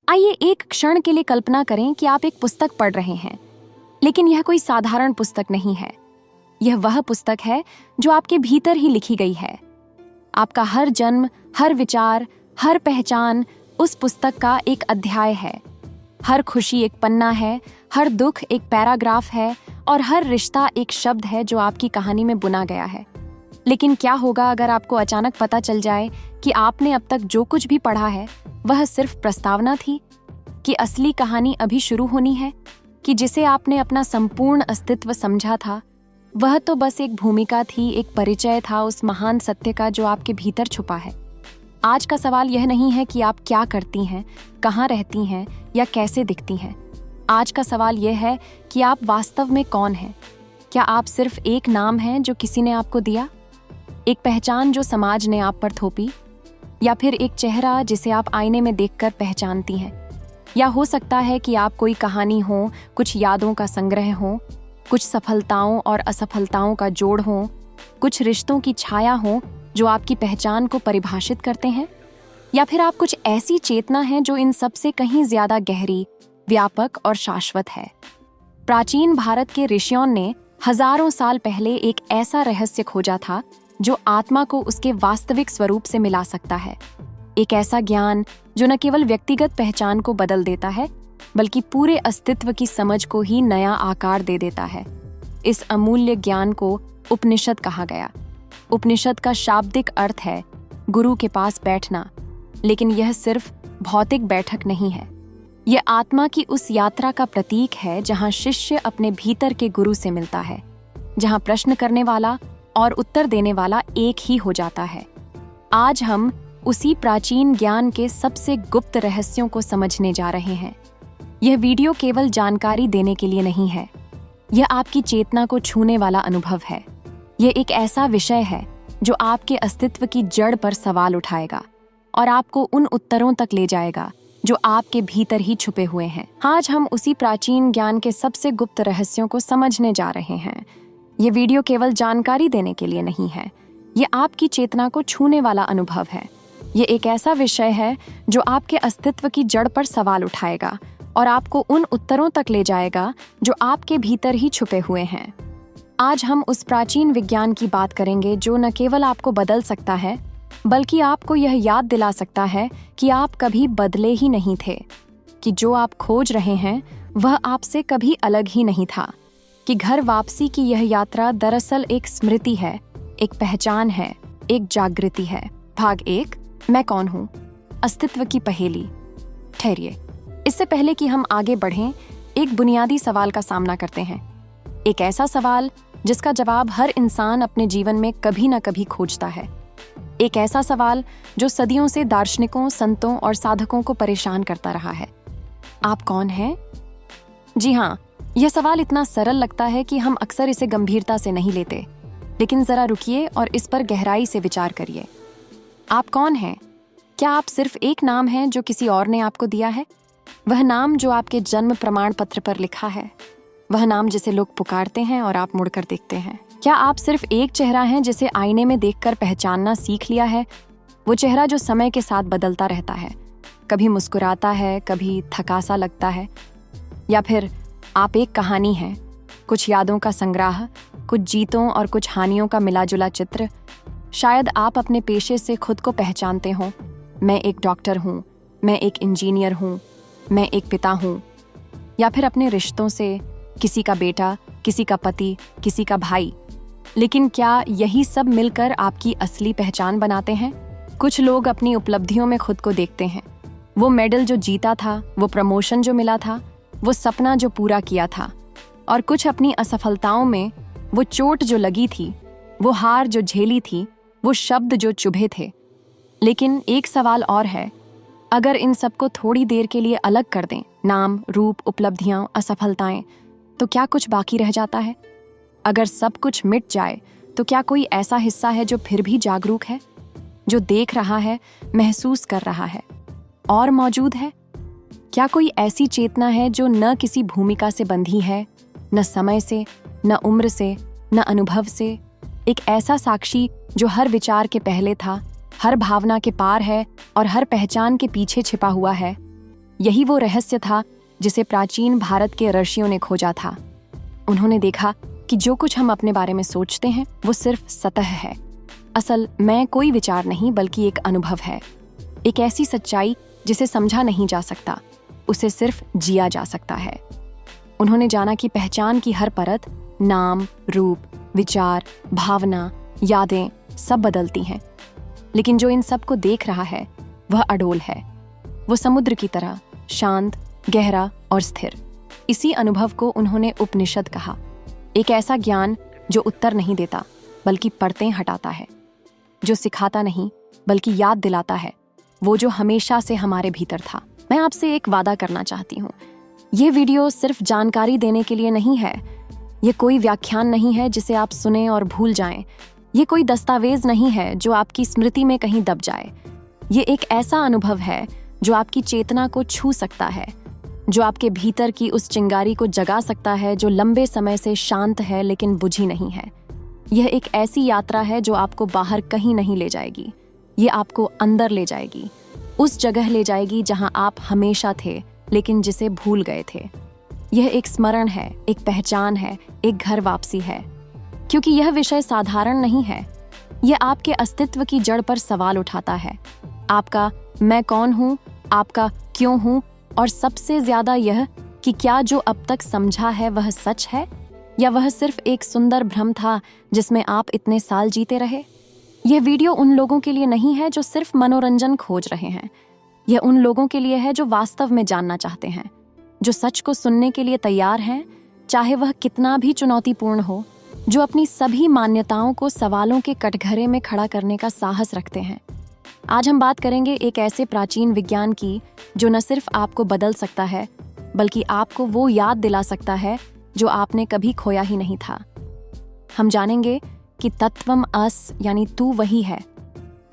आइए एक क्षण के लिए कल्पना करें कि आप एक पुस्तक पढ़ रहे हैं, लेकिन यह कोई साधारण पुस्तक नहीं है। यह वह पुस्तक है जो आपके भीतर ही लिखी गई है। आपका हर जन्म, हर विचार, हर पहचान उस पुस्तक का एक अध्याय है। हर खुशी एक पन्ना है, हर दुख एक पैराग्राफ है और हर रिश्ता एक शब्द है जो आपकी कहानी में बुना गया है। लेकिन क्या होगा अगर आपको अचानक पता चल जाए कि आपने अब तक जो कुछ भी पढ़ा है वह सिर्फ प्रस्तावना थी, कि असली कहानी अभी शुरू होनी है, कि जिसे आपने अपना संपूर्ण अस्तित्व समझा था वह तो बस एक भूमिका थी, एक परिचय था उस महान सत्य का जो आपके भीतर छुपा है। आज का सवाल यह नहीं है कि आप क्या करती हैं, कहाँ रहती हैं या कैसे दिखती हैं। आज का सवाल यह है कि आप वास्तव में कौन हैं। क्या आप सिर्फ एक नाम हैं जो किसी ने आपको दिया, एक पहचान जो समाज ने आप पर थोपी, या फिर एक चेहरा जिसे आप आईने में देखकर पहचानती हैं? या हो सकता है कि आप कोई कहानी हो, कुछ यादों का संग्रह हो, कुछ सफलताओं और असफलताओं का जोड़ हो, कुछ रिश्तों की छाया हो जो आपकी पहचान को परिभाषित करते हैं। या फिर आप कुछ ऐसी चेतना है जो इन सब से कहीं ज्यादा गहरी, व्यापक और शाश्वत है। प्राचीन भारत के ऋषियों ने हजारों साल पहले एक ऐसा रहस्य खोजा था जो आत्मा को उसके वास्तविक स्वरूप से मिला सकता है। एक ऐसा ज्ञान जो न केवल व्यक्तिगत पहचान को बदल देता है बल्कि पूरे अस्तित्व की समझ को ही नया आकार दे देता है। इस अमूल्य ज्ञान को उपनिषद कहा गया। उपनिषद का शाब्दिक अर्थ है गुरु के पास बैठना, लेकिन यह सिर्फ भौतिक बैठक नहीं है। यह आत्मा की उस यात्रा का प्रतीक है जहां शिष्य अपने भीतर के गुरु से मिलता है, जहां प्रश्न करने वाला और उत्तर देने वाला एक ही हो जाता है। आज हम उसी प्राचीन ज्ञान के सबसे गुप्त रहस्यों को समझने जा रहे हैं। यह वीडियो केवल जानकारी देने के लिए नहीं है, यह आपकी चेतना को छूने वाला अनुभव है। यह एक ऐसा विषय है जो आपके अस्तित्व की जड़ पर सवाल उठाएगा और आपको उन उत्तरों तक ले जाएगा जो आपके भीतर ही छुपे हुए हैं। आज हम उसी प्राचीन ज्ञान के सबसे गुप्त रहस्यों को समझने जा रहे हैं। ये वीडियो केवल जानकारी देने के लिए नहीं है, ये आपकी चेतना को छूने वाला अनुभव है। ये एक ऐसा विषय है जो आपके अस्तित्व की जड़ पर सवाल उठाएगा और आपको उन उत्तरों तक ले जाएगा जो आपके भीतर ही छुपे हुए हैं। आज हम उस प्राचीन विज्ञान की बात करेंगे जो न केवल आपको बदल सकता है बल्कि आपको यह याद दिला सकता है कि आप कभी बदले ही नहीं थे, कि जो आप खोज रहे हैं वह आपसे कभी अलग ही नहीं था, कि घर वापसी की यह यात्रा दरअसल एक स्मृति है, एक पहचान है, एक जागृति है। भाग 1, मैं कौन हूँ? अस्तित्व की पहेली। ठहरिए, इससे पहले कि हम आगे बढ़ें, एक बुनियादी सवाल का सामना करते हैं। एक ऐसा सवाल जिसका जवाब हर इंसान अपने जीवन में कभी न कभी खोजता है। एक ऐसा सवाल जो सदियों से दार्शनिकों, संतों और साधकों को परेशान करता रहा है। आप कौन हैं? जी हाँ, यह सवाल इतना सरल लगता है कि हम अक्सर इसे गंभीरता से नहीं लेते, लेकिन जरा रुकिए और इस पर गहराई से विचार करिए। आप कौन हैं? क्या आप सिर्फ एक नाम हैं जो किसी और ने आपको दिया है? वह नाम जो आपके जन्म प्रमाण पत्र पर लिखा है, वह नाम जिसे लोग पुकारते हैं और आप मुड़कर देखते हैं। क्या आप सिर्फ एक चेहरा हैं जिसे आईने में देखकर पहचानना सीख लिया है? वो चेहरा जो समय के साथ बदलता रहता है, कभी मुस्कुराता है, कभी थका सा लगता है। या फिर आप एक कहानी हैं, कुछ यादों का संग्रह, कुछ जीतों और कुछ हानियों का मिला-जुला चित्र। शायद आप अपने पेशे से खुद को पहचानते हो। मैं एक डॉक्टर हूँ, मैं एक इंजीनियर हूँ, मैं एक पिता हूँ। या फिर अपने रिश्तों से, किसी का बेटा, किसी का पति, किसी का भाई। लेकिन क्या यही सब मिलकर आपकी असली पहचान बनाते हैं? कुछ लोग अपनी उपलब्धियों में खुद को देखते हैं। वो मेडल जो जीता था, वो प्रमोशन जो मिला था, वो सपना जो पूरा किया था। और कुछ अपनी असफलताओं में, वो चोट जो लगी थी, वो हार जो झेली थी, वो शब्द जो चुभे थे। लेकिन एक सवाल और है, अगर इन सबको थोड़ी देर के लिए अलग कर दें, नाम, रूप, उपलब्धियां, असफलताएं, तो क्या कुछ बाकी रह जाता है? अगर सब कुछ मिट जाए तो क्या कोई ऐसा हिस्सा है जो फिर भी जागरूक है, जो देख रहा है, महसूस कर रहा है और मौजूद है? क्या कोई ऐसी चेतना है जो न किसी भूमिका से बंधी है, न समय से, न उम्र से, न अनुभव से? एक ऐसा साक्षी जो हर विचार के पहले था, हर भावना के पार है और हर पहचान के पीछे छिपा हुआ है? यही वो रहस्य था जिसे प्राचीन भारत के ऋषियों ने खोजा था। उन्होंने देखा कि जो कुछ हम अपने बारे में सोचते हैं वो सिर्फ सतह है। असल मैं कोई विचार नहीं बल्कि एक अनुभव है, एक ऐसी सच्चाई जिसे समझा नहीं जा सकता, उसे सिर्फ जिया जा सकता है। उन्होंने जाना कि पहचान की हर परत, नाम, रूप, विचार, भावना, यादें सब बदलती हैं, लेकिन जो इन सब को देख रहा है वह अडोल है। वो समुद्र की तरह शांत, गहरा और स्थिर। इसी अनुभव को उन्होंने उपनिषद कहा, एक ऐसा ज्ञान जो उत्तर नहीं देता बल्कि परतें हटाता है, जो सिखाता नहीं बल्कि याद दिलाता है वो जो हमेशा से हमारे भीतर था। मैं आपसे एक वादा करना चाहती हूँ, ये वीडियो सिर्फ जानकारी देने के लिए नहीं है। ये कोई व्याख्यान नहीं है जिसे आप सुने और भूल जाएं। ये कोई दस्तावेज नहीं है जो आपकी स्मृति में कहीं दब जाए। ये एक ऐसा अनुभव है जो आपकी चेतना को छू सकता है, जो आपके भीतर की उस चिंगारी को जगा सकता है जो लंबे समय से शांत है लेकिन बुझी नहीं है। यह एक ऐसी यात्रा है जो आपको बाहर कहीं नहीं ले जाएगी, ये आपको अंदर ले जाएगी, उस जगह ले जाएगी जहां आप हमेशा थे लेकिन जिसे भूल गए थे। यह एक स्मरण है, एक पहचान है, एक घर वापसी है। क्योंकि यह विषय साधारण नहीं है, यह आपके अस्तित्व की जड़ पर सवाल उठाता है। आपका मैं कौन हूँ, आपका क्यों हूँ, और सबसे ज्यादा यह कि क्या जो अब तक समझा है वह सच है या वह सिर्फ एक सुंदर भ्रम था जिसमें आप इतने साल जीते रहे। यह वीडियो उन लोगों के लिए नहीं है जो सिर्फ मनोरंजन खोज रहे हैं। यह उन लोगों के लिए है जो वास्तव में जानना चाहते हैं, जो सच को सुनने के लिए तैयार हैं, चाहे वह कितना भी चुनौतीपूर्ण हो, जो अपनी सभी मान्यताओं को सवालों के कटघरे में खड़ा करने का साहस रखते हैं। आज हम बात करेंगे एक ऐसे प्राचीन विज्ञान की जो न सिर्फ आपको बदल सकता है बल्कि आपको वो याद दिला सकता है जो आपने कभी खोया ही नहीं था। हम जानेंगे कि तत्वम अस यानी तू वही है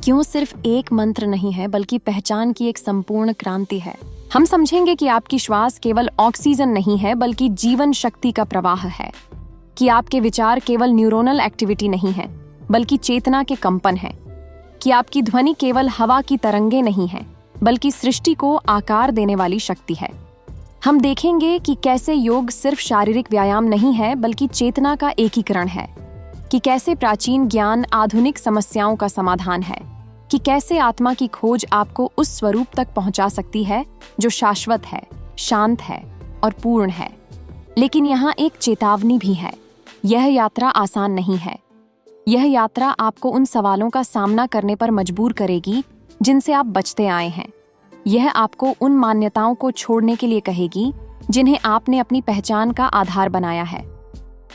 क्यों सिर्फ एक मंत्र नहीं है बल्कि पहचान की एक संपूर्ण क्रांति है। हम समझेंगे कि आपकी श्वास केवल ऑक्सीजन नहीं है बल्कि जीवन शक्ति का प्रवाह है, कि आपके विचार केवल न्यूरोनल एक्टिविटी नहीं है बल्कि चेतना के कंपन है, कि आपकी ध्वनि केवल हवा की तरंगे नहीं है बल्कि सृष्टि को आकार देने वाली शक्ति है। हम देखेंगे कि कैसे योग सिर्फ शारीरिक व्यायाम नहीं है बल्कि चेतना का एकीकरण है, कि कैसे प्राचीन ज्ञान आधुनिक समस्याओं का समाधान है, कि कैसे आत्मा की खोज आपको उस स्वरूप तक पहुंचा सकती है जो शाश्वत है, शांत है और पूर्ण है। लेकिन यहाँ एक चेतावनी भी है, यह यात्रा आसान नहीं है। यह यात्रा आपको उन सवालों का सामना करने पर मजबूर करेगी जिनसे आप बचते आए हैं। यह आपको उन मान्यताओं को छोड़ने के लिए कहेगी जिन्हें आपने अपनी पहचान का आधार बनाया है।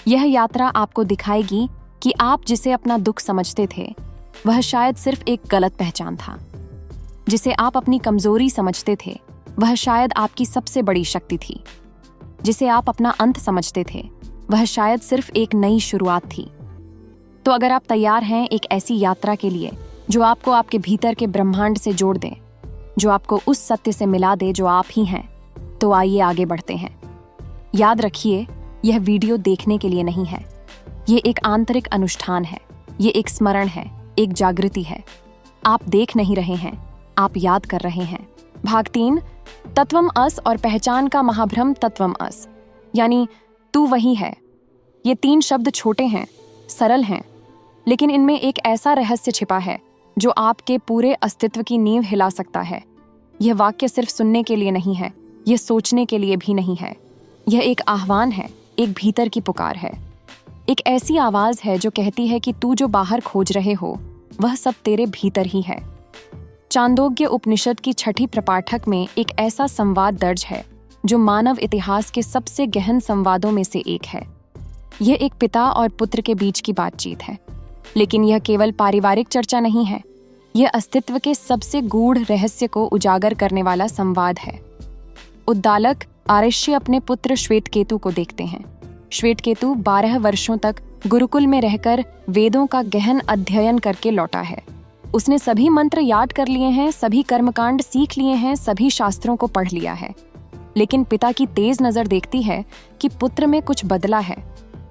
यह यात्रा आपको दिखाएगी कि आप जिसे अपना दुख समझते थे वह शायद सिर्फ एक गलत पहचान था, जिसे आप अपनी कमजोरी समझते थे वह शायद आपकी सबसे बड़ी शक्ति थी, जिसे आप अपना अंत समझते थे वह शायद सिर्फ एक नई शुरुआत थी। तो अगर आप तैयार हैं एक ऐसी यात्रा के लिए जो आपको आपके भीतर के ब्रह्मांड से जोड़ दे, जो आपको उस सत्य से मिला दे जो आप ही हैं, तो आइए आगे बढ़ते हैं। याद रखिए, यह वीडियो देखने के लिए नहीं है, ये एक आंतरिक अनुष्ठान है, ये एक स्मरण है, एक जागृति है। आप देख नहीं रहे हैं, आप याद कर रहे हैं। भाग 3, तत्वम अस और पहचान का महाभ्रम। तत्वम अस यानी तू वही है। ये 3 शब्द छोटे हैं, सरल हैं, लेकिन इनमें एक ऐसा रहस्य छिपा है जो आपके पूरे अस्तित्व की नींव हिला सकता है। यह वाक्य सिर्फ सुनने के लिए नहीं है, यह सोचने के लिए भी नहीं है। यह एक आह्वान है, एक भीतर की पुकार है, एक ऐसी आवाज है जो कहती है कि तू जो बाहर खोज रहे हो वह सब तेरे भीतर ही है। चांदोग्य उपनिषद की 6ठी प्रपाठक में एक ऐसा संवाद दर्ज है जो मानव इतिहास के सबसे गहन संवादों में से एक है। यह एक पिता और पुत्र के बीच की बातचीत है, लेकिन यह केवल पारिवारिक चर्चा नहीं है, यह अस्तित्व के सबसे गूढ़ रहस्य को उजागर करने वाला संवाद है। उद्दालक आरष्य अपने पुत्र श्वेतकेतु को देखते हैं। श्वेतकेतु 12 वर्षों तक गुरुकुल में रहकर वेदों का गहन अध्ययन करके लौटा है। उसने सभी मंत्र याद कर लिए हैं, सभी कर्मकांड सीख लिए हैं, सभी शास्त्रों को पढ़ लिया है। लेकिन पिता की तेज नजर देखती है कि पुत्र में कुछ बदला है।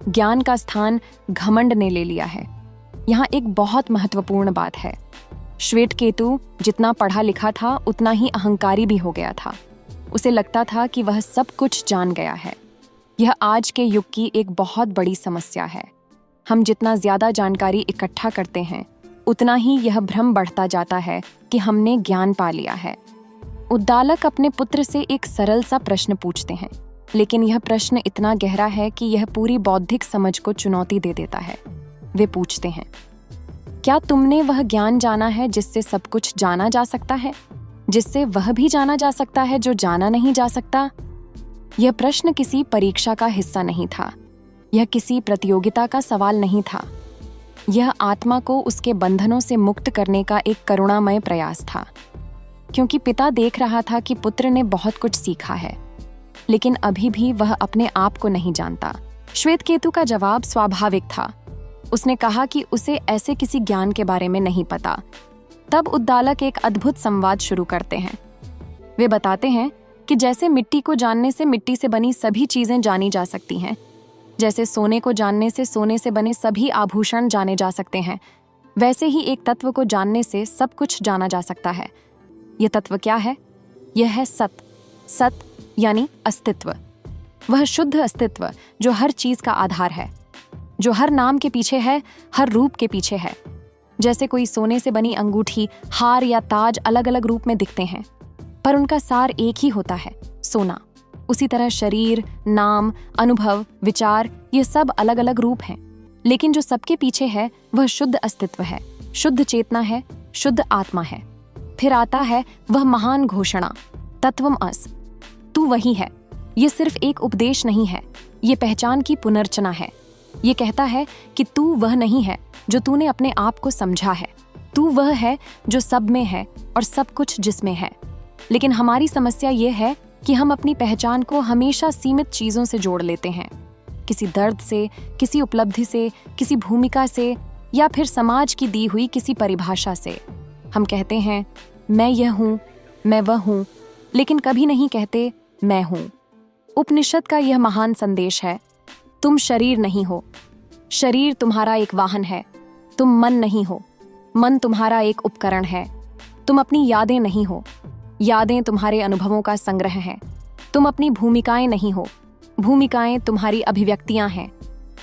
ज्ञान का स्थान घमंड ने ले लिया है। यहाँ एक बहुत महत्वपूर्ण बात है। श्वेतकेतु जितना पढ़ा लिखा था उतना ही अहंकारी भी हो गया था। उसे लगता था कि वह सब कुछ जान गया है। यह आज के युग की एक बहुत बड़ी समस्या है। हम जितना ज्यादा जानकारी इकट्ठा करते हैं, उतना ही यह भ्रम बढ़ता जाता है कि हमने ज्ञान पा लिया है। उद्दालक अपने पुत्र से एक सरल सा प्रश्न पूछते हैं, लेकिन यह प्रश्न इतना गहरा है कि यह पूरी बौद्धिक समझ को चुनौती दे देता है। वे पूछते हैं, क्या तुमने वह ज्ञान जाना है जिससे सब कुछ जाना जा सकता है, जिससे वह भी जाना जा सकता है जो जाना नहीं जा सकता? यह प्रश्न किसी परीक्षा का हिस्सा नहीं था। यह किसी प्रतियोगिता का सवाल नहीं था। यह आत्मा को उसके बंधनों से मुक्त करने का एक करुणामय प्रयास था, क्योंकि पिता देख रहा था कि पुत्र ने बहुत कुछ सीखा है, लेकिन अभी भी वह अपने आप को नहीं जानता। श्वेतकेतु का जवाब स्वाभाविक था। उसने कहा कि उसे ऐसे किसी ज्ञान के बारे में नहीं पता। तब उद्दालक एक अद्भुत संवाद शुरू करते हैं। वे बताते हैं कि जैसे मिट्टी को जानने से मिट्टी से बनी सभी चीजें जानी जा सकती हैं, जैसे सोने को जानने से सोने से बने सभी आभूषण जाने जा सकते हैं, वैसे ही एक तत्व को जानने से सब कुछ जाना जा सकता है। यह तत्व क्या है? यह है सत। सत यानी अस्तित्व। वह शुद्ध अस्तित्व जो हर चीज का आधार है, जो हर नाम के पीछे है, हर रूप के पीछे है। जैसे कोई सोने से बनी अंगूठी, हार या ताज अलग अलग रूप में दिखते हैं, पर उनका सार एक ही होता है, सोना। उसी तरह शरीर, नाम, अनुभव, विचार, ये सब अलग अलग रूप हैं, लेकिन जो सबके पीछे है वह शुद्ध अस्तित्व है, शुद्ध चेतना है, शुद्ध आत्मा है। फिर आता है वह महान घोषणा, तत्वम अस, तू वही है। ये सिर्फ एक उपदेश नहीं है, ये पहचान की पुनर्रचना है। ये कहता है कि तू वह नहीं है जो तूने अपने आप को समझा है, तू वह है जो सब में है और सब कुछ जिसमें है। लेकिन हमारी समस्या ये है कि हम अपनी पहचान को हमेशा सीमित चीजों से जोड़ लेते हैं, किसी दर्द से, किसी उपलब्धि से, किसी भूमिका से, या फिर समाज की दी हुई किसी परिभाषा से। हम कहते हैं मैं यह हूं, मैं वह हूं, लेकिन कभी नहीं कहते मैं हूं। उपनिषद का यह महान संदेश है, तुम शरीर नहीं हो, शरीर तुम्हारा एक वाहन है। तुम मन नहीं हो, मन तुम्हारा एक उपकरण है। तुम अपनी यादें नहीं हो, यादें तुम्हारे अनुभवों का संग्रह हैं। तुम अपनी भूमिकाएं नहीं हो, भूमिकाएं तुम्हारी अभिव्यक्तियां हैं।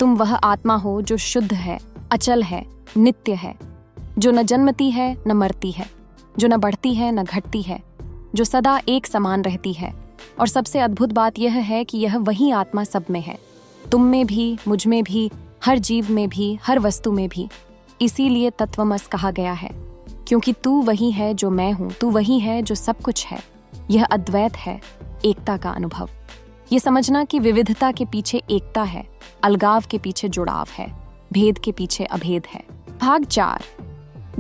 तुम वह आत्मा हो जो शुद्ध है, अचल है, नित्य है, जो न जन्मती है न मरती है, जो न बढ़ती है न घटती है, जो सदा एक समान रहती है। और सबसे अद्भुत बात यह है कि यह वही आत्मा सब में है, तुम में भी, मुझ में भी, हर जीव में भी, हर वस्तु में भी। इसीलिए तत्वमस कहा गया है, क्योंकि तू वही है जो मैं हूं, तू वही है जो सब कुछ है। यह अद्वैत है, एकता का अनुभव। ये समझना कि विविधता के पीछे एकता है, अलगाव के पीछे जुड़ाव है, भेद के पीछे अभेद है। भाग 4,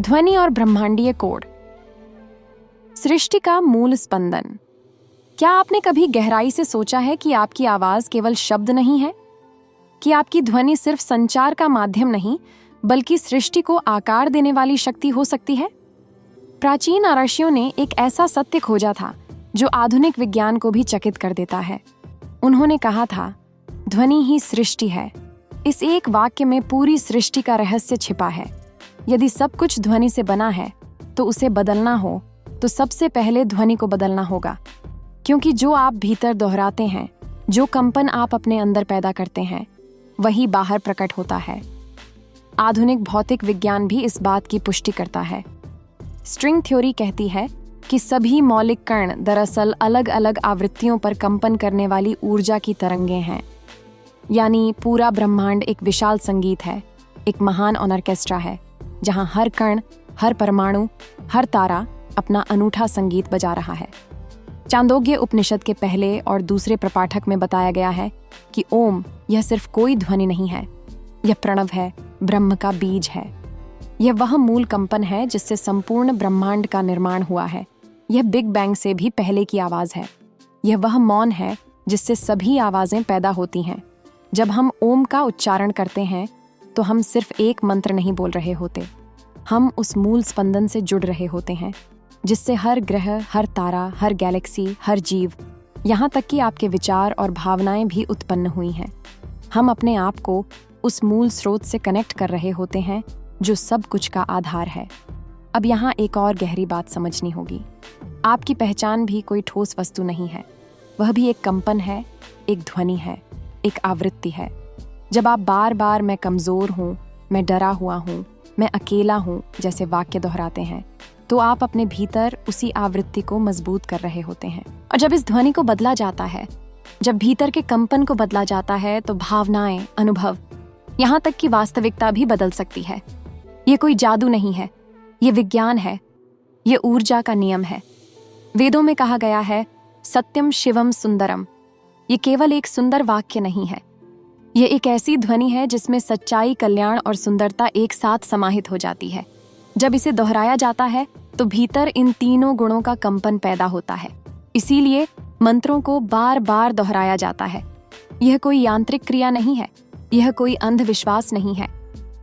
ध्वनि और ब्रह्मांडीय कोड। सृष्टि का मूल स्पंदन। क्या आपने कभी गहराई से सोचा है कि आपकी आवाज केवल शब्द नहीं है, कि आपकी ध्वनि सिर्फ संचार का माध्यम नहीं, बल्कि सृष्टि को आकार देने वाली शक्ति हो सकती है? प्राचीन ऋषियों ने एक ऐसा सत्य खोजा था जो आधुनिक विज्ञान को भी चकित कर देता है। उन्होंने कहा था, ध्वनि ही सृष्टि है। इस एक वाक्य में पूरी सृष्टि का रहस्य छिपा है। यदि सब कुछ ध्वनि से बना है, तो उसे बदलना हो तो सबसे पहले ध्वनि को बदलना होगा, क्योंकि जो आप भीतर दोहराते हैं, जो कंपन आप अपने अंदर पैदा करते हैं, वही बाहर प्रकट होता है। आधुनिक भौतिक विज्ञान भी इस बात की पुष्टि करता है। स्ट्रिंग थ्योरी कहती है कि सभी मौलिक कण दरअसल अलग अलग आवृत्तियों पर कंपन करने वाली ऊर्जा की तरंगें हैं। यानी पूरा ब्रह्मांड एक विशाल संगीत है, एक महान ऑर्केस्ट्रा है, जहां हर कण, हर परमाणु, हर तारा अपना अनूठा संगीत बजा रहा है। चांदोग्य उपनिषद के पहले और दूसरे प्रपाठक में बताया गया है कि ओम यह सिर्फ कोई ध्वनि नहीं है, यह प्रणव है, ब्रह्म का बीज है। यह वह मूल कंपन है जिससे संपूर्ण ब्रह्मांड का निर्माण हुआ है। यह बिग बैंग से भी पहले की आवाज है। यह वह मौन है जिससे सभी आवाजें पैदा होती हैं। जब हम ओम का उच्चारण करते हैं तो हम सिर्फ एक मंत्र नहीं बोल रहे होते, हम उस मूल स्पंदन से जुड़ रहे होते हैं जिससे हर ग्रह, हर तारा, हर गैलेक्सी, हर जीव, यहाँ तक कि आपके विचार और भावनाएं भी उत्पन्न हुई हैं। हम अपने आप को उस मूल स्रोत से कनेक्ट कर रहे होते हैं जो सब कुछ का आधार है। अब यहाँ एक और गहरी बात समझनी होगी। आपकी पहचान भी कोई ठोस वस्तु नहीं है, वह भी एक कंपन है, एक ध्वनि है, एक आवृत्ति है। जब आप बार बार मैं कमज़ोर हूँ, मैं डरा हुआ हूँ, मैं अकेला हूँ जैसे वाक्य दोहराते हैं, तो आप अपने भीतर उसी आवृत्ति को मजबूत कर रहे होते हैं। और जब इस ध्वनि को बदला जाता है, जब भीतर के कंपन को बदला जाता है, तो भावनाएं, अनुभव, यहाँ तक कि वास्तविकता भी बदल सकती है। ये कोई जादू नहीं है, ये विज्ञान है, ये ऊर्जा का नियम है। वेदों में कहा गया है, सत्यम शिवम सुंदरम। ये केवल एक सुंदर वाक्य नहीं है, ये एक ऐसी ध्वनि है जिसमें सच्चाई, कल्याण और सुंदरता एक साथ समाहित हो जाती है। जब इसे दोहराया जाता है तो भीतर इन तीनों गुणों का कंपन पैदा होता है। इसीलिए मंत्रों को बार बार दोहराया जाता है। यह कोई यांत्रिक क्रिया नहीं है, यह कोई अंधविश्वास नहीं है,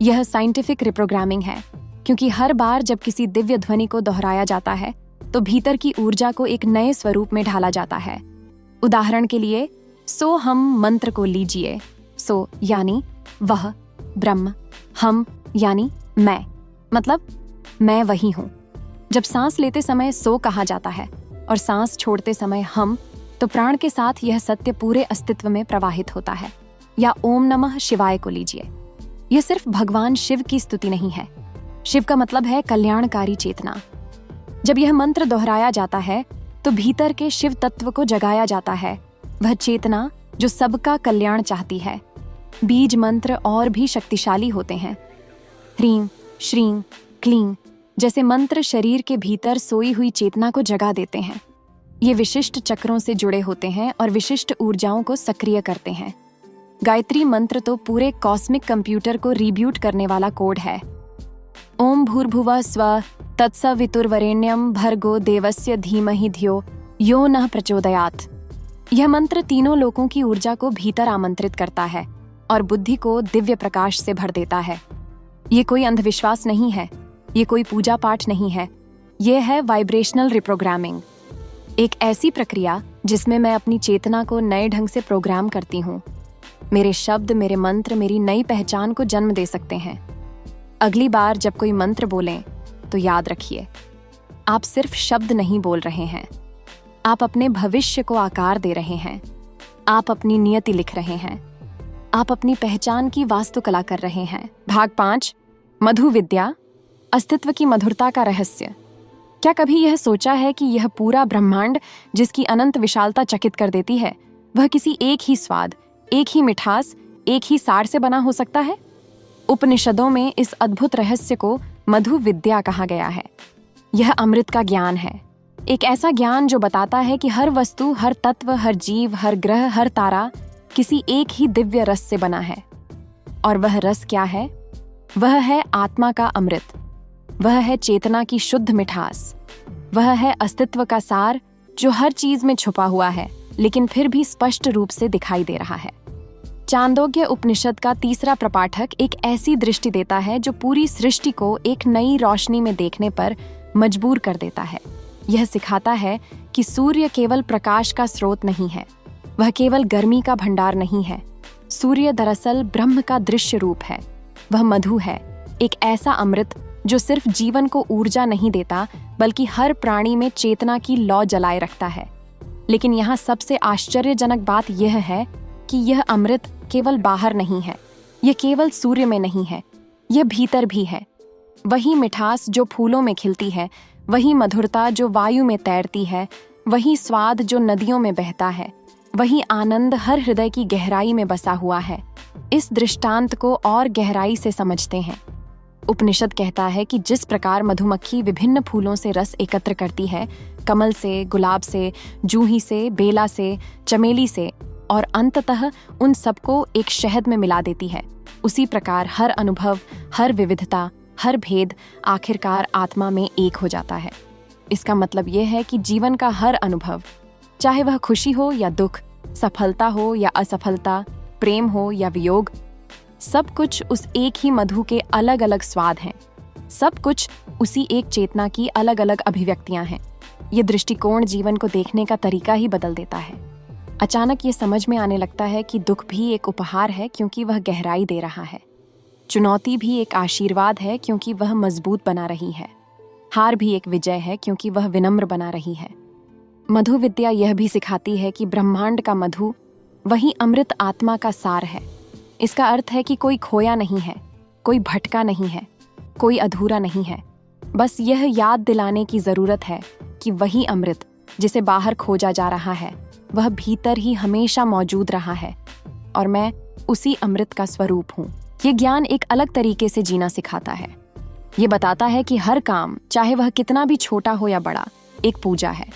यह साइंटिफिक रिप्रोग्रामिंग है। क्योंकि हर बार जब किसी दिव्य ध्वनि को दोहराया जाता है तो भीतर की ऊर्जा को एक नए स्वरूप में ढाला जाता है। उदाहरण के लिए, सो हम मंत्र को लीजिए। सो यानी वह, ब्रह्म, हम यानी मैं, मतलब मैं वही हूं। जब सांस लेते समय सो कहा जाता है और सांस छोड़ते समय हम, तो प्राण के साथ यह सत्य पूरे अस्तित्व में प्रवाहित होता है। या ओम नमः शिवाय को लीजिए। यह सिर्फ भगवान शिव की स्तुति नहीं है। शिव का मतलब है कल्याणकारी चेतना। जब यह मंत्र दोहराया जाता है तो भीतर के शिव तत्व को जगाया जाता है, वह चेतना जो सबका कल्याण चाहती है। बीज मंत्र और भी शक्तिशाली होते हैं। ह्रीं, श्रीं, क्लीं जैसे मंत्र शरीर के भीतर सोई हुई चेतना को जगा देते हैं। ये विशिष्ट चक्रों से जुड़े होते हैं और विशिष्ट ऊर्जाओं को सक्रिय करते हैं। गायत्री मंत्र तो पूरे कॉस्मिक कंप्यूटर को रीब्यूट करने वाला कोड है। ओम भूर्भुवः स्वः तत्सवितुर्वरेण्यं भर्गो देवस्य धीमहि धियो यो नः प्रचोदयात्। यह मंत्र तीनों लोकों की ऊर्जा को भीतर आमंत्रित करता है और बुद्धि को दिव्य प्रकाश से भर देता है। ये कोई अंधविश्वास नहीं है, ये कोई पूजा पाठ नहीं है, ये है वाइब्रेशनल रिप्रोग्रामिंग। एक ऐसी प्रक्रिया जिसमें मैं अपनी चेतना को नए ढंग से प्रोग्राम करती हूँ। मेरे शब्द, मेरे मंत्र मेरी नई पहचान को जन्म दे सकते हैं। अगली बार जब कोई मंत्र बोलें तो याद रखिए, आप सिर्फ शब्द नहीं बोल रहे हैं, आप अपने भविष्य को आकार दे रहे हैं, आप अपनी नियति लिख रहे हैं, आप अपनी पहचान की वास्तुकला कर रहे हैं। भाग 5, मधु विद्या, अस्तित्व की मधुरता का रहस्य। क्या कभी यह सोचा है कि यह पूरा ब्रह्मांड जिसकी अनंत विशालता चकित कर देती है, वह किसी एक ही स्वाद, एक ही मिठास, एक ही सार से बना हो सकता है? उपनिषदों में इस अद्भुत रहस्य को मधु विद्या कहा गया है। यह अमृत का ज्ञान है, एक ऐसा ज्ञान जो बताता है कि हर वस्तु, हर तत्व, हर जीव, हर ग्रह, हर तारा किसी एक ही दिव्य रस से बना है। और वह रस क्या है? वह है आत्मा का अमृत, वह है चेतना की शुद्ध मिठास, वह है अस्तित्व का सार जो हर चीज में छुपा हुआ है लेकिन फिर भी स्पष्ट रूप से दिखाई दे रहा है। चांदोग्य उपनिषद का तीसरा प्रपाठक एक ऐसी दृष्टि देता है जो पूरी सृष्टि को एक नई रोशनी में देखने पर मजबूर कर देता है। यह सिखाता है कि सूर्य केवल प्रकाश का स्रोत नहीं है, वह केवल गर्मी का भंडार नहीं है। सूर्य दरअसल ब्रह्म का दृश्य रूप है, वह मधु है, एक ऐसा अमृत जो सिर्फ जीवन को ऊर्जा नहीं देता बल्कि हर प्राणी में चेतना की लौ जलाए रखता है। लेकिन यहाँ सबसे आश्चर्यजनक बात यह है कि यह अमृत केवल बाहर नहीं है, यह केवल सूर्य में नहीं है, यह भीतर भी है। वही मिठास जो फूलों में खिलती है, वही मधुरता जो वायु में तैरती है, वही स्वाद जो नदियों में बहता है, वही आनंद हर हृदय की गहराई में बसा हुआ है। इस दृष्टांत को और गहराई से समझते हैं। उपनिषद कहता है कि जिस प्रकार मधुमक्खी विभिन्न फूलों से रस एकत्र करती है, कमल से, गुलाब से, जूही से, बेला से, चमेली से, और अंततः उन सबको एक शहद में मिला देती है, उसी प्रकार हर अनुभव, हर विविधता, हर भेद आखिरकार आत्मा में एक हो जाता है। इसका मतलब यह है कि जीवन का हर अनुभव, चाहे वह खुशी हो या दुख, सफलता हो या असफलता, प्रेम हो या वियोग, सब कुछ उस एक ही मधु के अलग अलग स्वाद हैं। सब कुछ उसी एक चेतना की अलग अलग अभिव्यक्तियां हैं। ये दृष्टिकोण जीवन को देखने का तरीका ही बदल देता है। अचानक ये समझ में आने लगता है कि दुख भी एक उपहार है क्योंकि वह गहराई दे रहा है। चुनौती भी एक आशीर्वाद है क्योंकि वह मजबूत बना रही है। हार भी एक विजय है क्योंकि वह विनम्र बना रही है। मधु विद्या यह भी सिखाती है कि ब्रह्मांड का मधु वही अमृत आत्मा का सार है। इसका अर्थ है कि कोई खोया नहीं है, कोई भटका नहीं है, कोई अधूरा नहीं है। बस यह याद दिलाने की जरूरत है कि वही अमृत जिसे बाहर खोजा जा रहा है वह भीतर ही हमेशा मौजूद रहा है और मैं उसी अमृत का स्वरूप हूँ। ये ज्ञान एक अलग तरीके से जीना सिखाता है। ये बताता है कि हर काम, चाहे वह कितना भी छोटा हो या बड़ा, एक पूजा है।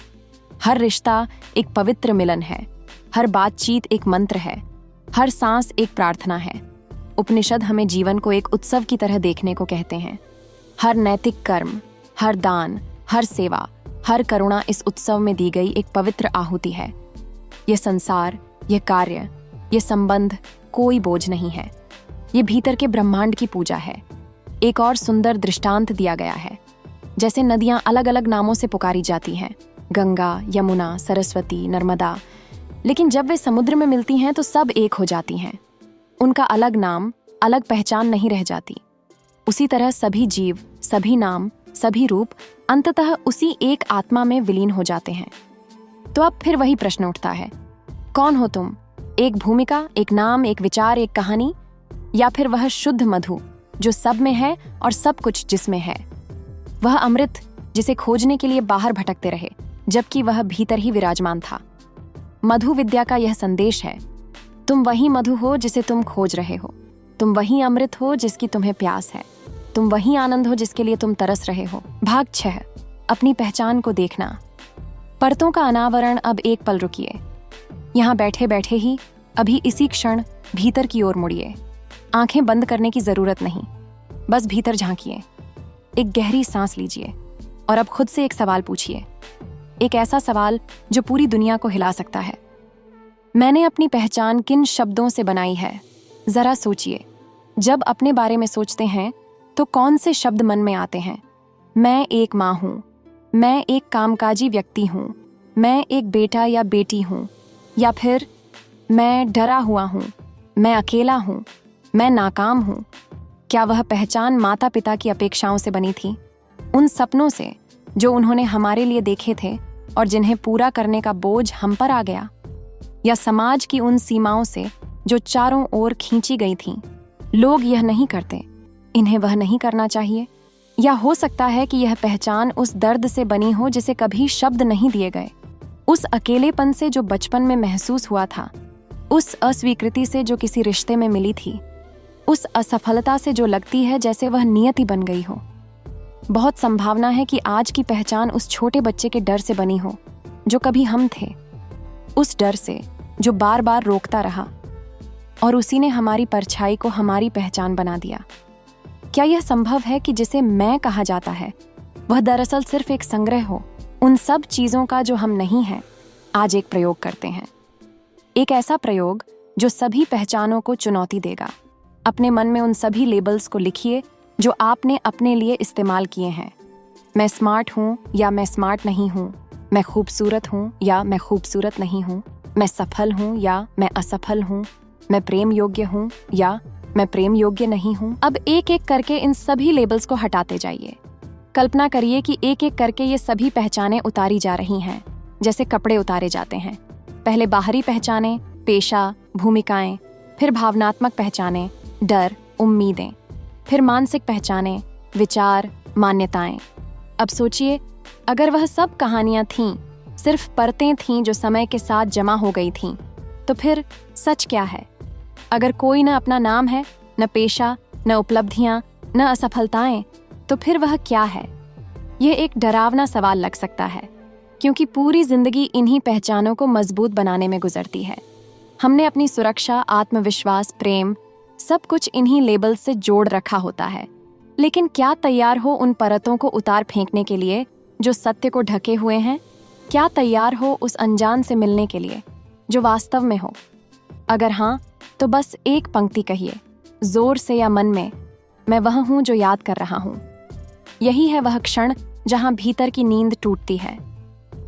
हर रिश्ता एक पवित्र मिलन है, हर बातचीत एक मंत्र है, हर सांस एक प्रार्थना है। उपनिषद हमें जीवन को एक उत्सव की तरह देखने को कहते हैं। हर नैतिक कर्म, हर दान, हर सेवा, हर करुणा इस उत्सव में दी गई एक पवित्र आहुति है। ये संसार, ये कार्य, ये संबंध कोई बोझ नहीं है। ये भीतर के ब्रह्मांड की पूजा है। एक और सुंदर दृष्टांत दिया गया है। जैसे नदियां अलग अलग नामों से पुकारी जाती हैं, गंगा, यमुना, सरस्वती, नर्मदा, लेकिन जब वे समुद्र में मिलती हैं तो सब एक हो जाती हैं। उनका अलग नाम, अलग पहचान नहीं रह जाती। उसी तरह सभी जीव, सभी नाम, सभी रूप अंततः उसी एक आत्मा में विलीन हो जाते हैं। तो अब फिर वही प्रश्न उठता है, कौन हो तुम? एक भूमिका, एक नाम, एक विचार, एक कहानी, या फिर वह शुद्ध मधु जो सब में है और सब कुछ जिसमें है? वह अमृत जिसे खोजने के लिए बाहर भटकते रहे जबकि वह भीतर ही विराजमान था। मधु विद्या का यह संदेश है, तुम वही मधु हो जिसे तुम खोज रहे हो। तुम वही अमृत हो जिसकी तुम्हें प्यास है। तुम वही आनंद हो जिसके लिए तुम तरस रहे हो। भाग 6, अपनी पहचान को देखना। परतों का अनावरण। अब एक पल रुकिए। यहाँ बैठे बैठे ही अभी इसी क्षण भीतर की ओर मुड़िए। आंखें बंद करने की जरूरत नहीं, बस भीतर झांकिए। एक गहरी सांस लीजिए और अब खुद से एक सवाल पूछिए, एक ऐसा सवाल जो पूरी दुनिया को हिला सकता है। मैंने अपनी पहचान किन शब्दों से बनाई है? जरा सोचिए। जब अपने बारे में सोचते हैं तो कौन से शब्द मन में आते हैं? मैं एक माँ हूँ, मैं एक कामकाजी व्यक्ति हूँ, मैं एक बेटा या बेटी हूँ, या फिर मैं डरा हुआ हूँ, मैं अकेला हूँ, मैं नाकाम हूँ। क्या वह पहचान माता पिता की अपेक्षाओं से बनी थी, उन सपनों से जो उन्होंने हमारे लिए देखे थे और जिन्हें पूरा करने का बोझ हम पर आ गया, या समाज की उन सीमाओं से जो चारों ओर खींची गई थीं? लोग यह नहीं करते, इन्हें वह नहीं करना चाहिए। या हो सकता है कि यह पहचान उस दर्द से बनी हो जिसे कभी शब्द नहीं दिए गए, उस अकेलेपन से जो बचपन में महसूस हुआ था, उस अस्वीकृति से जो किसी रिश्ते में मिली थी, उस असफलता से जो लगती है जैसे वह नियति बन गई हो। बहुत संभावना है कि आज की पहचान उस छोटे बच्चे के डर से बनी हो जो कभी हम थे, उस डर से जो बार बार रोकता रहा और उसी ने हमारी परछाई को हमारी पहचान बना दिया। क्या यह संभव है कि जिसे मैं कहा जाता है वह दरअसल सिर्फ एक संग्रह हो उन सब चीजों का जो हम नहीं हैं? आज एक प्रयोग करते हैं, एक ऐसा प्रयोग जो सभी पहचानों को चुनौती देगा। अपने मन में उन सभी लेबल्स को लिखिए जो आपने अपने लिए इस्तेमाल किए हैं। मैं स्मार्ट हूँ या मैं स्मार्ट नहीं हूँ, मैं खूबसूरत हूँ या मैं खूबसूरत नहीं हूँ, मैं सफल हूँ या मैं असफल हूँ, मैं प्रेम योग्य हूँ या मैं प्रेम योग्य नहीं हूँ। अब एक एक करके इन सभी लेबल्स को हटाते जाइए। कल्पना करिए कि एक एक करके ये सभी पहचानें उतारी जा रही हैं, जैसे कपड़े उतारे जाते हैं। पहले बाहरी पहचानें, पेशा, भूमिकाएं, फिर भावनात्मक पहचानें, डर, उम्मीदें, फिर मानसिक पहचानें, विचार, मान्यताएं। अब सोचिए, अगर वह सब कहानियां थीं, सिर्फ परतें थीं जो समय के साथ जमा हो गई थीं, तो फिर सच क्या है? अगर कोई न अपना नाम है, न पेशा, न उपलब्धियां, न असफलताएं, तो फिर वह क्या है? यह एक डरावना सवाल लग सकता है, क्योंकि पूरी जिंदगी इन्हीं पहचानों को मजबूत बनाने में गुजरती है। हमने अपनी सुरक्षा, आत्मविश्वास, प्रेम, सब कुछ इन्हीं लेबल्स से जोड़ रखा होता है। लेकिन क्या तैयार हो उन परतों को उतार फेंकने के लिए जो सत्य को ढके हुए हैं? क्या तैयार हो उस अनजान से मिलने के लिए जो वास्तव में हो? अगर हाँ, तो बस एक पंक्ति कहिए, जोर से या मन में, मैं वह हूं जो याद कर रहा हूं। यही है वह क्षण जहां भीतर की नींद टूटती है।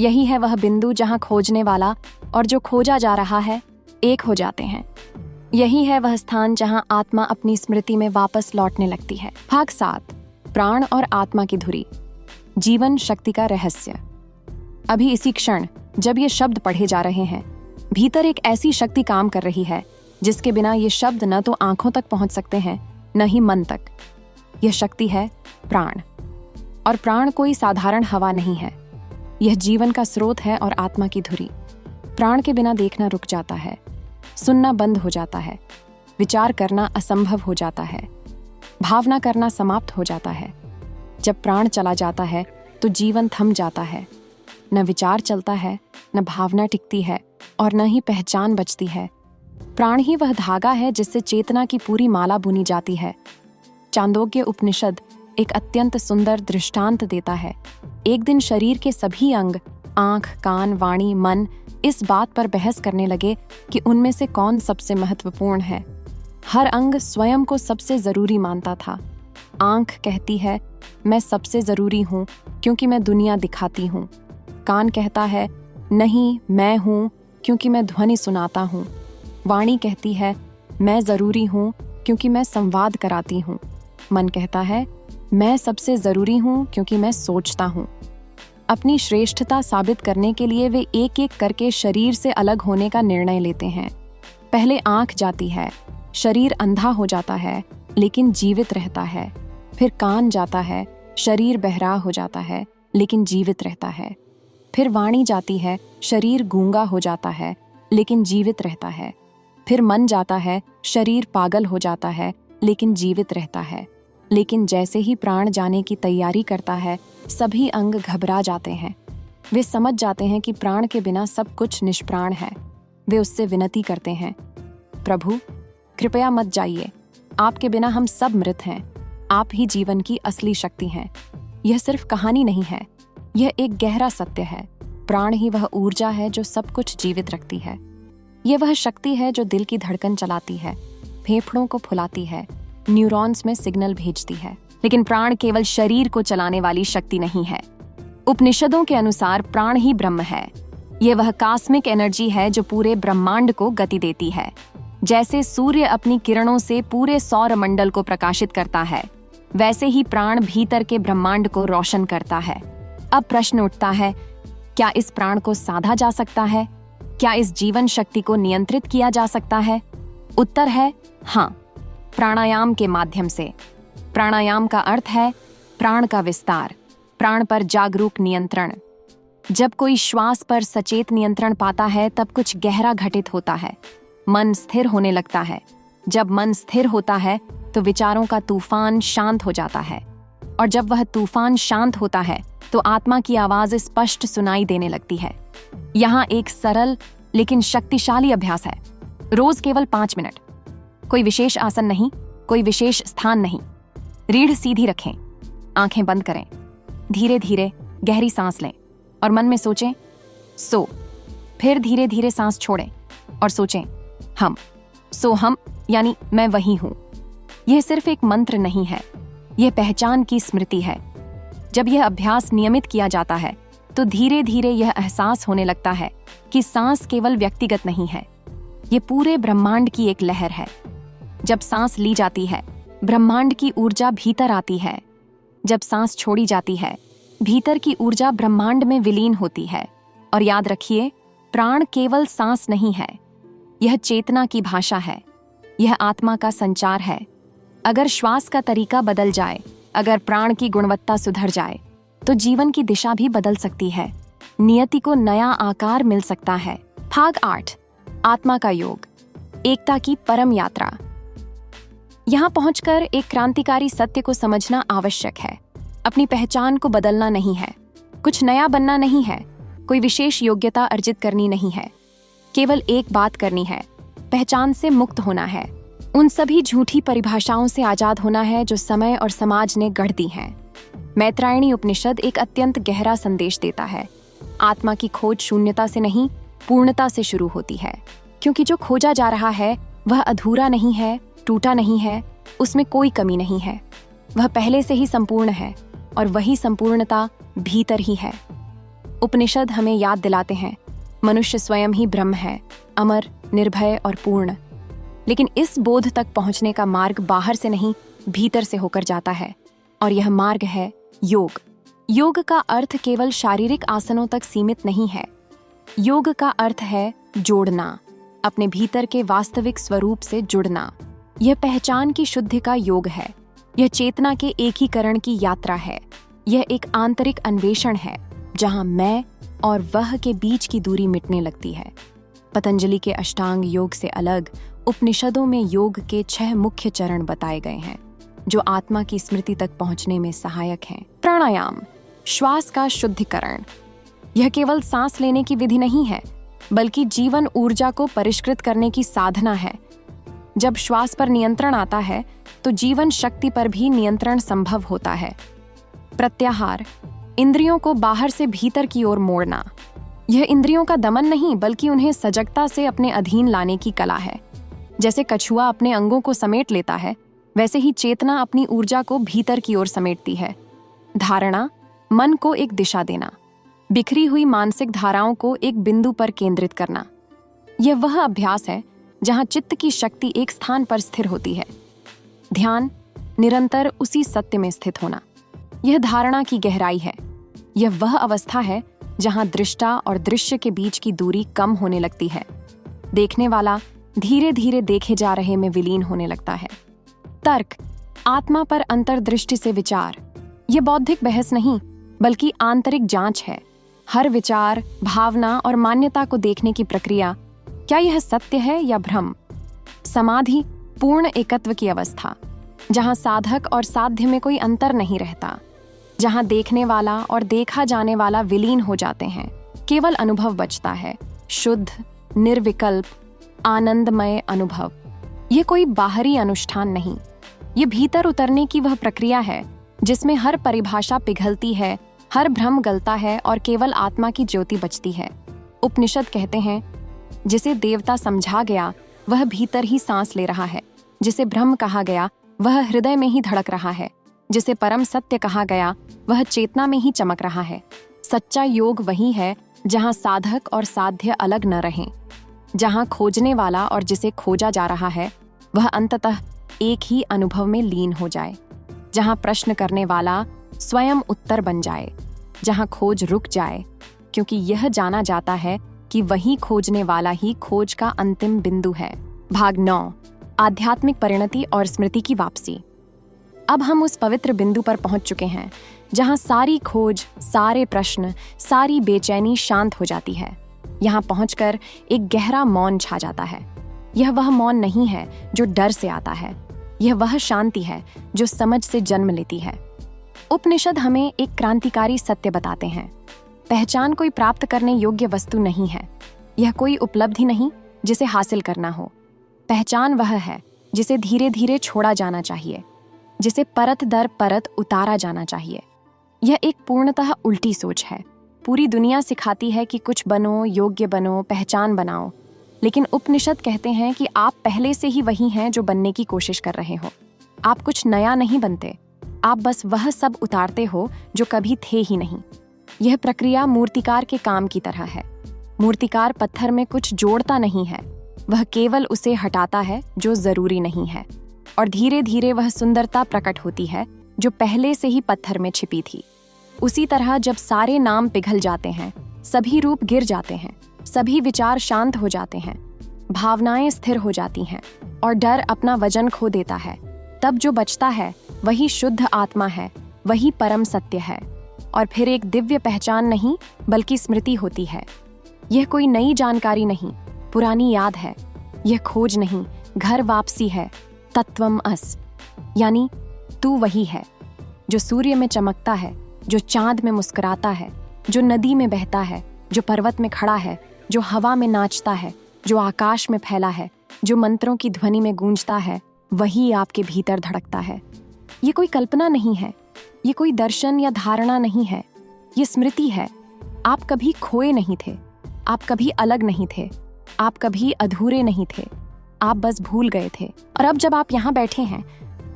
यही है वह बिंदु जहां खोजने वाला और जो खोजा जा रहा है एक हो जाते हैं। यही है वह स्थान जहां आत्मा अपनी स्मृति में वापस लौटने लगती है। भाग 7, प्राण और आत्मा की धुरी, जीवन शक्ति का रहस्य। अभी इसी क्षण जब ये शब्द पढ़े जा रहे हैं, भीतर एक ऐसी शक्ति काम कर रही है जिसके बिना ये शब्द न तो आंखों तक पहुंच सकते हैं, न ही मन तक। यह शक्ति है प्राण। और प्राण कोई साधारण हवा नहीं है। यह जीवन का स्रोत है और आत्मा की धुरी। प्राण के बिना देखना रुक जाता है, सुनना बंद हो जाता है, विचार करना असंभव हो जाता है, भावना करना समाप्त हो जाता है। जब प्राण चला जाता है तो जीवन थम जाता है। न विचार चलता है, न भावना टिकती है और न ही पहचान बचती है। प्राण ही वह धागा है जिससे चेतना की पूरी माला बुनी जाती है। चांदोग्य उपनिषद एक अत्यंत सुंदर दृष्टांत देता है। एक दिन शरीर के सभी अंग, आंख, कान, वाणी, मन इस बात पर बहस करने लगे कि उनमें से कौन सबसे महत्वपूर्ण है। हर अंग स्वयं को सबसे जरूरी मानता था। आंख कहती है, मैं सबसे जरूरी हूँ क्योंकि मैं दुनिया दिखाती हूँ। कान कहता है, नहीं, मैं हूँ क्योंकि मैं ध्वनि सुनाता हूँ। वाणी कहती है, मैं जरूरी हूँ क्योंकि मैं संवाद कराती हूँ। मन कहता है, मैं सबसे जरूरी हूँ क्योंकि मैं सोचता हूँ। अपनी श्रेष्ठता साबित करने के लिए वे एक एक करके शरीर से अलग होने का निर्णय लेते हैं। पहले आंख जाती है, शरीर अंधा हो जाता है लेकिन जीवित रहता है। फिर कान जाता है, शरीर बहरा हो जाता है लेकिन जीवित रहता है। फिर वाणी जाती है, शरीर गूंगा हो जाता है लेकिन जीवित रहता है। फिर मन जाता है, शरीर पागल हो जाता है लेकिन जीवित रहता है। लेकिन जैसे ही प्राण जाने की तैयारी करता है, सभी अंग घबरा जाते हैं। वे समझ जाते हैं कि प्राण के बिना सब कुछ निष्प्राण है। वे उससे विनती करते हैं, प्रभु कृपया मत जाइए, आपके बिना हम सब मृत हैं। आप ही जीवन की असली शक्ति हैं। यह सिर्फ कहानी नहीं है, यह एक गहरा सत्य है। प्राण ही वह ऊर्जा है जो सब कुछ जीवित रखती है। यह वह शक्ति है जो दिल की धड़कन चलाती है, फेफड़ों को फुलाती है, न्यूरॉन्स में सिग्नल भेजती है। लेकिन प्राण केवल शरीर को चलाने वाली शक्ति नहीं है। उपनिषदों के अनुसार प्राण ही ब्रह्म है। यह वह कॉस्मिक एनर्जी है जो पूरे ब्रह्मांड को गति देती है। जैसे सूर्य अपनी किरणों से पूरे सौर मंडल को प्रकाशित करता है, वैसे ही प्राण भीतर के ब्रह्मांड को रोशन करता है। अब प्रश्न उठता है, क्या इस प्राण को साधा जा सकता है? क्या इस जीवन शक्ति को नियंत्रित किया जा सकता है? उत्तर है हाँ, प्राणायाम के माध्यम से। प्राणायाम का अर्थ है प्राण का विस्तार, प्राण पर जागरूक नियंत्रण। जब कोई श्वास पर सचेत नियंत्रण पाता है, तब कुछ गहरा घटित होता है। मन स्थिर होने लगता है। जब मन स्थिर होता है तो विचारों का तूफान शांत हो जाता है। और जब वह तूफान शांत होता है तो आत्मा की आवाज स्पष्ट सुनाई देने लगती है। यहाँ एक सरल लेकिन शक्तिशाली अभ्यास है। रोज केवल 5 मिनट। कोई विशेष आसन नहीं, कोई विशेष स्थान नहीं। रीढ़ सीधी रखें, आंखें बंद करें, धीरे धीरे गहरी सांस लें और मन में सोचें, सो। फिर धीरे धीरे सांस छोड़ें और सोचें, हम। सो हम यानी मैं वही हूं। यह सिर्फ एक मंत्र नहीं है, यह पहचान की स्मृति है। जब यह अभ्यास नियमित किया जाता है तो धीरे धीरे यह एहसास होने लगता है कि सांस केवल व्यक्तिगत नहीं है, ये पूरे ब्रह्मांड की एक लहर है। जब सांस ली जाती है, ब्रह्मांड की ऊर्जा भीतर आती है। जब सांस छोड़ी जाती है, भीतर की ऊर्जा ब्रह्मांड में विलीन होती है। और याद रखिए, प्राण केवल सांस नहीं है, यह चेतना की भाषा है, यह आत्मा का संचार है। अगर श्वास का तरीका बदल जाए, अगर प्राण की गुणवत्ता सुधर जाए, तो जीवन की दिशा भी बदल सकती है, नियति को नया आकार मिल सकता है। भाग 8, आत्मा का योग, एकता की परम यात्रा। यहाँ पहुंचकर एक क्रांतिकारी सत्य को समझना आवश्यक है। अपनी पहचान को बदलना नहीं है, कुछ नया बनना नहीं है, कोई विशेष योग्यता अर्जित करनी नहीं है। केवल एक बात करनी है, पहचान से मुक्त होना है, उन सभी झूठी परिभाषाओं से आजाद होना है जो समय और समाज ने गढ़ दी हैं। मैत्रायणी उपनिषद एक अत्यंत गहरा संदेश देता है। आत्मा की खोज शून्यता से नहीं, पूर्णता से शुरू होती है। क्योंकि जो खोजा जा रहा है वह अधूरा नहीं है, टूटा नहीं है, उसमें कोई कमी नहीं है। वह पहले से ही संपूर्ण है और वही संपूर्णता भीतर ही है। उपनिषद हमें याद दिलाते हैं, मनुष्य स्वयं ही ब्रह्म है, अमर, निर्भय और पूर्ण। लेकिन इस बोध तक पहुंचने का मार्ग बाहर से नहीं, भीतर से होकर जाता है। और यह मार्ग है योग। योग का अर्थ केवल शारीरिक आसनों तक सीमित नहीं है। योग का अर्थ है जोड़ना, अपने भीतर के वास्तविक स्वरूप से जुड़ना। यह पहचान की शुद्धि का योग है। यह चेतना के एकीकरण की यात्रा है। यह एक आंतरिक अन्वेषण है जहां मैं और वह के बीच की दूरी मिटने लगती है। पतंजलि के अष्टांग योग से अलग उपनिषदों में योग के 6 मुख्य चरण बताए गए हैं जो आत्मा की स्मृति तक पहुंचने में सहायक हैं। प्राणायाम, श्वास का शुद्धिकरण। यह केवल सांस लेने की विधि नहीं है, बल्कि जीवन ऊर्जा को परिष्कृत करने की साधना है। जब श्वास पर नियंत्रण आता है तो जीवन शक्ति पर भी नियंत्रण संभव होता है। प्रत्याहार, इंद्रियों को बाहर से भीतर की ओर मोड़ना। यह इंद्रियों का दमन नहीं, बल्कि उन्हें सजगता से अपने अधीन लाने की कला है। जैसे कछुआ अपने अंगों को समेट लेता है, वैसे ही चेतना अपनी ऊर्जा को भीतर की ओर समेटती है। धारणा, मन को एक दिशा देना, बिखरी हुई मानसिक धाराओं को एक बिंदु पर केंद्रित करना। यह वह अभ्यास है जहां चित्त की शक्ति एक स्थान पर स्थिर होती है। ध्यान, निरंतर उसी सत्य में स्थित होना। यह धारणा की गहराई है। यह वह अवस्था है जहां दृष्टा और दृश्य के बीच की दूरी कम होने लगती है। देखने वाला धीरे धीरे देखे जा रहे में विलीन होने लगता है। तर्क, आत्मा पर अंतर्दृष्टि से विचार। यह बौद्धिक बहस नहीं, बल्कि आंतरिक जांच है। हर विचार, भावना और मान्यता को देखने की प्रक्रिया, क्या यह सत्य है या भ्रम। समाधि, पूर्ण एकत्व की अवस्था, जहां साधक और साध्य में कोई अंतर नहीं रहता, जहां देखने वाला और देखा जाने वाला विलीन हो जाते हैं। केवल अनुभव बचता है, शुद्ध, निर्विकल्प, आनंदमय अनुभव। यह कोई बाहरी अनुष्ठान नहीं, ये भीतर उतरने की वह प्रक्रिया है जिसमें हर परिभाषा पिघलती है, हर भ्रम गलता है और केवल आत्मा की ज्योति बचती है। उपनिषद कहते हैं, जिसे देवता समझा गया वह भीतर ही सांस ले रहा है, जिसे ब्रह्म कहा गया वह हृदय में ही धड़क रहा है, जिसे परम सत्य कहा गया वह चेतना में ही चमक रहा है। सच्चा योग वही है जहां साधक और साध्य अलग न रहें, जहां खोजने वाला और जिसे खोजा जा रहा है वह अंततः एक ही अनुभव में लीन हो जाए, जहां प्रश्न करने वाला स्वयं उत्तर बन जाए, जहां खोज रुक जाए, क्योंकि यह जाना जाता है कि वही खोजने वाला ही खोज का अंतिम बिंदु है। भाग 9, आध्यात्मिक परिणति और स्मृति की वापसी। अब हम उस पवित्र बिंदु पर पहुंच चुके हैं जहां सारी खोज, सारे प्रश्न, सारी बेचैनी शांत हो जाती है। यहां पहुंचकर एक गहरा मौन छा जाता है। यह वह मौन नहीं है जो डर से आता है, यह वह शांति है जो समझ से जन्म लेती है। उपनिषद हमें एक क्रांतिकारी सत्य बताते हैं। पहचान कोई प्राप्त करने योग्य वस्तु नहीं है। यह कोई उपलब्धि नहीं जिसे हासिल करना हो। पहचान वह है जिसे धीरे धीरे छोड़ा जाना चाहिए, जिसे परत दर परत उतारा जाना चाहिए। यह एक पूर्णतः उल्टी सोच है। पूरी दुनिया सिखाती है कि कुछ बनो, योग्य बनो, पहचान बनाओ, लेकिन उपनिषद कहते हैं कि आप पहले से ही वही हैं जो बनने की कोशिश कर रहे हो। आप कुछ नया नहीं बनते, आप बस वह सब उतारते हो जो कभी थे ही नहीं। यह प्रक्रिया मूर्तिकार के काम की तरह है। मूर्तिकार पत्थर में कुछ जोड़ता नहीं है, वह केवल उसे हटाता है जो जरूरी नहीं है, और धीरे धीरे वह सुंदरता प्रकट होती है जो पहले से ही पत्थर में छिपी थी। उसी तरह जब सारे नाम पिघल जाते हैं, सभी रूप गिर जाते हैं, सभी विचार शांत हो जाते हैं, भावनाएं स्थिर हो जाती हैं और डर अपना वजन खो देता है, तब जो बचता है वही शुद्ध आत्मा है, वही परम सत्य है। और फिर एक दिव्य पहचान नहीं बल्कि स्मृति होती है। यह कोई नई जानकारी नहीं, पुरानी याद है। यह खोज नहीं, घर वापसी है। तत्वम अस, यानी तू वही है जो सूर्य में चमकता है, जो चांद में मुस्कुराता है, जो नदी में बहता है, जो पर्वत में खड़ा है, जो हवा में नाचता है, जो आकाश में फैला है, जो मंत्रों की ध्वनि में गूंजता है, वही आपके भीतर धड़कता है। ये कोई कल्पना नहीं है, ये कोई दर्शन या धारणा नहीं है, ये स्मृति है। आप कभी खोए नहीं थे, आप कभी अलग नहीं थे, आप कभी अधूरे नहीं थे, आप बस भूल गए थे। और अब जब आप यहाँ बैठे हैं,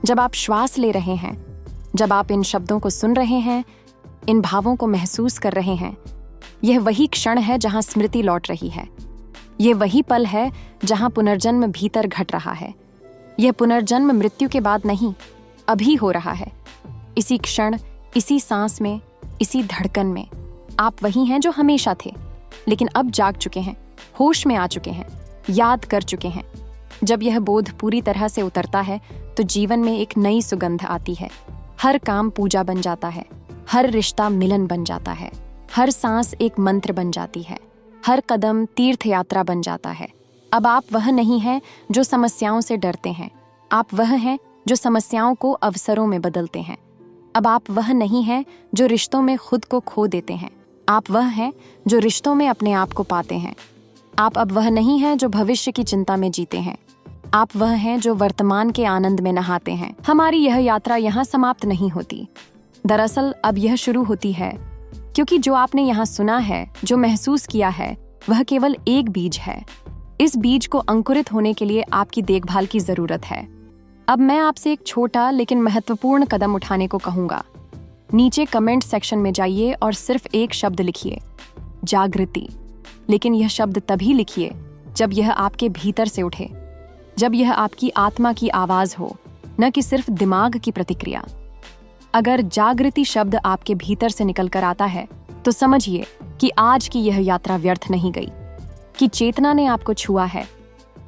जब आप श्वास ले रहे हैं, जब आप इन शब्दों को सुन रहे हैं, इन भावों को महसूस कर रहे हैं, यह वही क्षण है जहां स्मृति लौट रही है। यह वही पल है जहां पुनर्जन्म भीतर घट रहा है। यह पुनर्जन्म मृत्यु के बाद नहीं, अभी हो रहा है। इसी क्षण, इसी सांस में, इसी धड़कन में आप वही हैं जो हमेशा थे। लेकिन अब जाग चुके हैं, होश में आ चुके हैं, याद कर चुके हैं। जब यह बोध पूरी तरह से उतरता है तो जीवन में एक नई सुगंध आती है। हर काम पूजा बन जाता है, हर रिश्ता मिलन बन जाता है, हर सांस एक मंत्र बन जाती है, हर कदम तीर्थ यात्रा बन जाता है। अब आप वह नहीं हैं जो समस्याओं से डरते हैं, आप वह हैं जो समस्याओं को अवसरों में बदलते हैं। अब आप वह नहीं हैं जो रिश्तों में खुद को खो देते हैं, आप वह हैं जो रिश्तों में अपने आप को पाते हैं। आप अब वह नहीं हैं जो भविष्य की चिंता में जीते हैं, आप वह हैं जो वर्तमान के आनंद में नहाते हैं। हमारी यह यात्रा यहाँ समाप्त नहीं होती, दरअसल अब यह शुरू होती है, क्योंकि जो आपने यहाँ सुना है, जो महसूस किया है, वह केवल एक बीज है। इस बीज को अंकुरित होने के लिए आपकी देखभाल की जरूरत है। अब मैं आपसे एक छोटा लेकिन महत्वपूर्ण कदम उठाने को कहूंगा। नीचे कमेंट सेक्शन में जाइए और सिर्फ एक शब्द लिखिए, जागृति। लेकिन यह शब्द तभी लिखिए जब यह आपके भीतर से उठे, जब यह आपकी आत्मा की आवाज हो, न कि सिर्फ दिमाग की प्रतिक्रिया। अगर जागृति शब्द आपके भीतर से निकल कर आता है तो समझिए कि आज की यह यात्रा व्यर्थ नहीं गई, कि चेतना ने आपको छुआ है,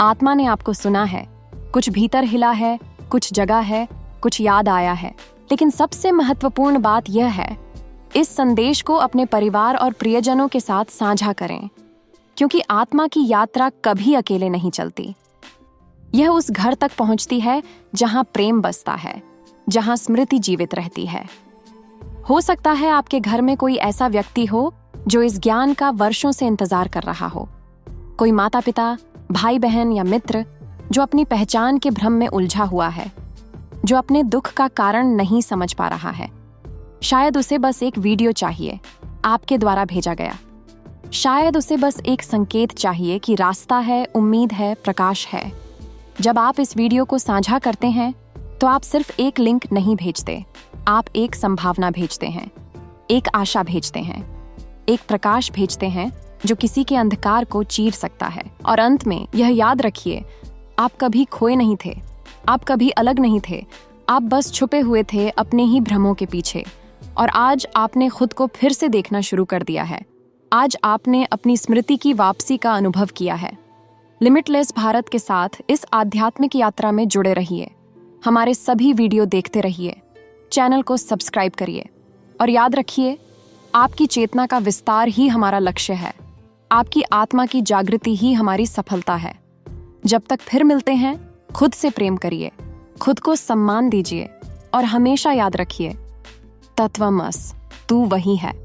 आत्मा ने आपको सुना है, कुछ भीतर हिला है, कुछ जगा है, कुछ याद आया है। लेकिन सबसे महत्वपूर्ण बात यह है, इस संदेश को अपने परिवार और प्रियजनों के साथ साझा करें, क्योंकि आत्मा की यात्रा कभी अकेले नहीं चलती। यह उस घर तक पहुंचती है जहां प्रेम बसता है, जहां स्मृति जीवित रहती है। हो सकता है आपके घर में कोई ऐसा व्यक्ति हो जो इस ज्ञान का वर्षों से इंतजार कर रहा हो, कोई माता पिता, भाई बहन या मित्र जो अपनी पहचान के भ्रम में उलझा हुआ है, जो अपने दुख का कारण नहीं समझ पा रहा है। शायद उसे बस एक वीडियो चाहिए, आपके द्वारा भेजा गया। शायद उसे बस एक संकेत चाहिए कि रास्ता है, उम्मीद है, प्रकाश है। जब आप इस वीडियो को साझा करते हैं तो आप सिर्फ एक लिंक नहीं भेजते, आप एक संभावना भेजते हैं, एक आशा भेजते हैं, एक प्रकाश भेजते हैं जो किसी के अंधकार को चीर सकता है। और अंत में यह याद रखिए, आप कभी खोए नहीं थे, आप कभी अलग नहीं थे, आप बस छुपे हुए थे अपने ही भ्रमों के पीछे। और आज आपने खुद को फिर से देखना शुरू कर दिया है। आज आपने अपनी स्मृति की वापसी का अनुभव किया है। लिमिटलेस भारत के साथ इस आध्यात्मिक यात्रा में जुड़े रहिए, हमारे सभी वीडियो देखते रहिए, चैनल को सब्सक्राइब करिए और याद रखिए, आपकी चेतना का विस्तार ही हमारा लक्ष्य है, आपकी आत्मा की जागृति ही हमारी सफलता है। जब तक फिर मिलते हैं, खुद से प्रेम करिए, खुद को सम्मान दीजिए और हमेशा याद रखिए, तत्वमस, तू वही है।